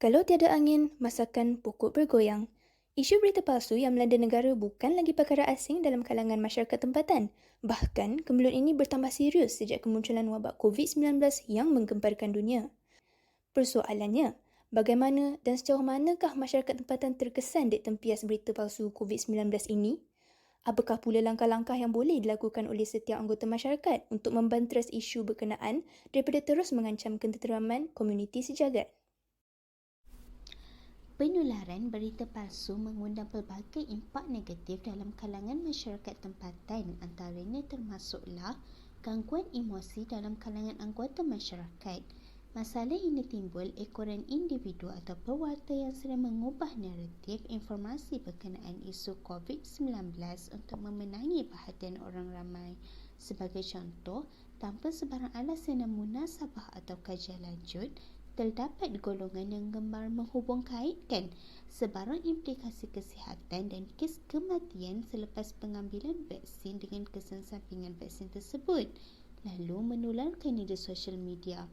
Kalau tiada angin, masakan pokok bergoyang. Isu berita palsu yang melanda negara bukan lagi perkara asing dalam kalangan masyarakat tempatan. Bahkan, kemelut ini bertambah serius sejak kemunculan wabak COVID-19 yang menggemparkan dunia. Persoalannya, bagaimana dan sejauh manakah masyarakat tempatan terkesan ditempias berita palsu COVID-19 ini? Apakah pula langkah-langkah yang boleh dilakukan oleh setiap anggota masyarakat untuk membanteras isu berkenaan daripada terus mengancam ketenteraman komuniti sejagat? Penularan berita palsu mengundang pelbagai impak negatif dalam kalangan masyarakat tempatan, antaranya termasuklah gangguan emosi dalam kalangan anggota masyarakat. Masalah ini timbul ekoran individu atau pewarta yang sedang mengubah naratif informasi berkenaan isu COVID-19 untuk memenangi perhatian orang ramai. Sebagai contoh, tanpa sebarang alasan yang munasabah atau kajian lanjut, terdapat golongan yang gemar menghubungkaitkan sebarang implikasi kesihatan dan kes kematian selepas pengambilan vaksin dengan kesan sampingan vaksin tersebut, lalu menularkannya di sosial media.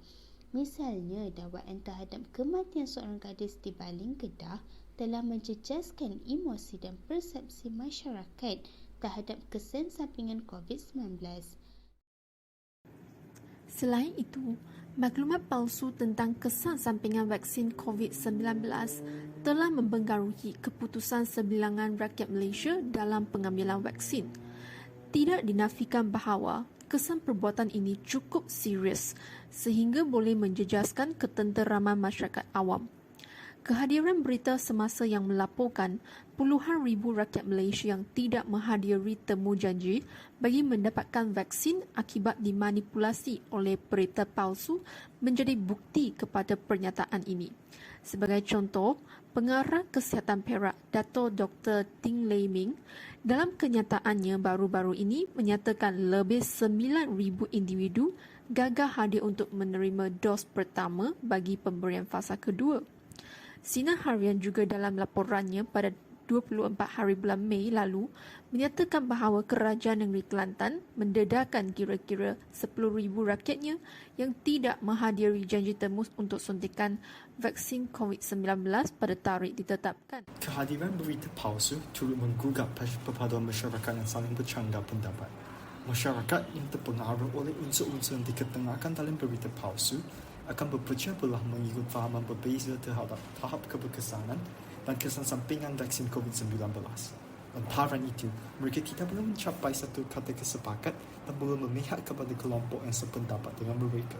Misalnya, dakwaan terhadap kematian seorang gadis di Baling, Kedah telah menjejaskan emosi dan persepsi masyarakat terhadap kesan sampingan COVID-19. Selain itu, maklumat palsu tentang kesan sampingan vaksin COVID-19 telah mempengaruhi keputusan sebilangan rakyat Malaysia dalam pengambilan vaksin. Tidak dinafikan bahawa kesan perbuatan ini cukup serius sehingga boleh menjejaskan ketenteraman masyarakat awam. Kehadiran berita semasa yang melaporkan puluhan ribu rakyat Malaysia yang tidak menghadiri temu janji bagi mendapatkan vaksin akibat dimanipulasi oleh berita palsu menjadi bukti kepada pernyataan ini. Sebagai contoh, Pengarah Kesihatan Perak, Dato' Dr. Ting Lei Ming, dalam kenyataannya baru-baru ini menyatakan lebih 9,000 individu gagal hadir untuk menerima dos pertama bagi pemberian fasa kedua. Sinar Harian juga dalam laporannya pada 24 hari bulan Mei lalu menyatakan bahawa Kerajaan Negeri Kelantan mendedahkan kira-kira 10,000 rakyatnya yang tidak menghadiri janji temu untuk suntikan vaksin COVID-19 pada tarikh ditetapkan. Kehadiran berita palsu turut menggugah perpaduan masyarakat yang saling bercanggah pendapat. Masyarakat yang terpengaruh oleh unsur-unsur yang diketengahkan dalam berita palsu akan berpecah belah mengikut fahaman berbeza terhadap tahap keberkesanan dan kesan sampingan vaksin COVID-19. Lantaran itu, mereka tidak boleh mencapai satu kata kesepakat dan boleh memihak kepada kelompok yang sependapat dengan mereka.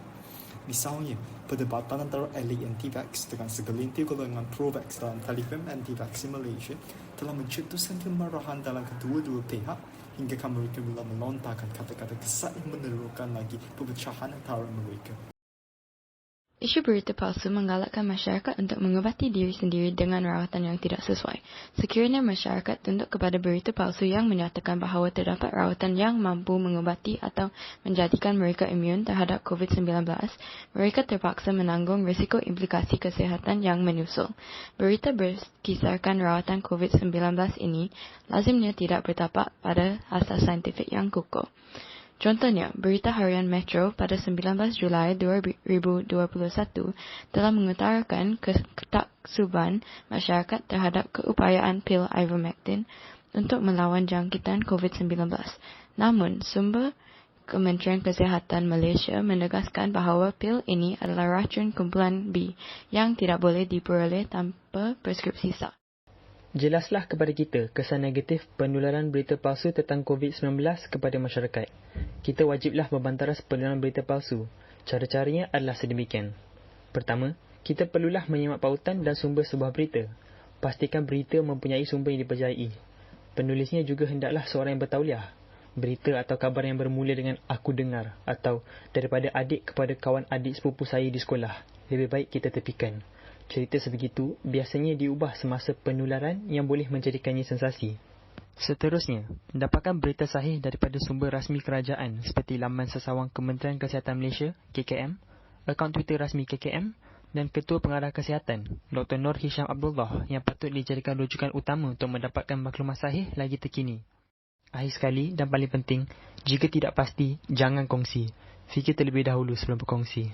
Misalnya, perdebatan antara elit anti-vax dengan segelintir golongan pro-vax dalam telefon anti-vaksin Malaysia telah mencetuskan kemarahan dalam kedua-dua pihak hingga mereka mula melontarkan kata-kata kesat yang menerukan lagi perpecahan antara mereka. Isu berita palsu menggalakkan masyarakat untuk mengobati diri sendiri dengan rawatan yang tidak sesuai. Sekiranya masyarakat tunduk kepada berita palsu yang menyatakan bahawa terdapat rawatan yang mampu mengobati atau menjadikan mereka imun terhadap COVID-19, mereka terpaksa menanggung risiko implikasi kesihatan yang menyusul. Berita berkisarkan rawatan COVID-19 ini lazimnya tidak bertapak pada asas saintifik yang kukuh. Contohnya, berita harian Metro pada 19 Julai 2021 telah mengutarakan ketaksuban masyarakat terhadap keupayaan pil ivermectin untuk melawan jangkitan COVID-19. Namun, sumber Kementerian Kesihatan Malaysia menegaskan bahawa pil ini adalah racun kumpulan B yang tidak boleh diperoleh tanpa preskripsi sah. Jelaslah kepada kita kesan negatif penularan berita palsu tentang COVID-19 kepada masyarakat. Kita wajiblah membantaras penularan berita palsu. Cara-caranya adalah sedemikian. Pertama, kita perlulah menyimak pautan dan sumber sebuah berita. Pastikan berita mempunyai sumber yang dipercayai. Penulisnya juga hendaklah seorang yang bertauliah. Berita atau kabar yang bermula dengan "aku dengar" atau "daripada adik kepada kawan adik sepupu saya di sekolah", lebih baik kita tepikan. Cerita sebegitu biasanya diubah semasa penularan yang boleh menjadikannya sensasi. Seterusnya, dapatkan berita sahih daripada sumber rasmi kerajaan seperti laman sesawang Kementerian Kesihatan Malaysia, KKM, akaun Twitter rasmi KKM dan Ketua Pengarah Kesihatan, Dr. Nur Hisham Abdullah yang patut dijadikan rujukan utama untuk mendapatkan maklumat sahih lagi terkini. Akhir sekali dan paling penting, jika tidak pasti, jangan kongsi. Fikir terlebih dahulu sebelum berkongsi.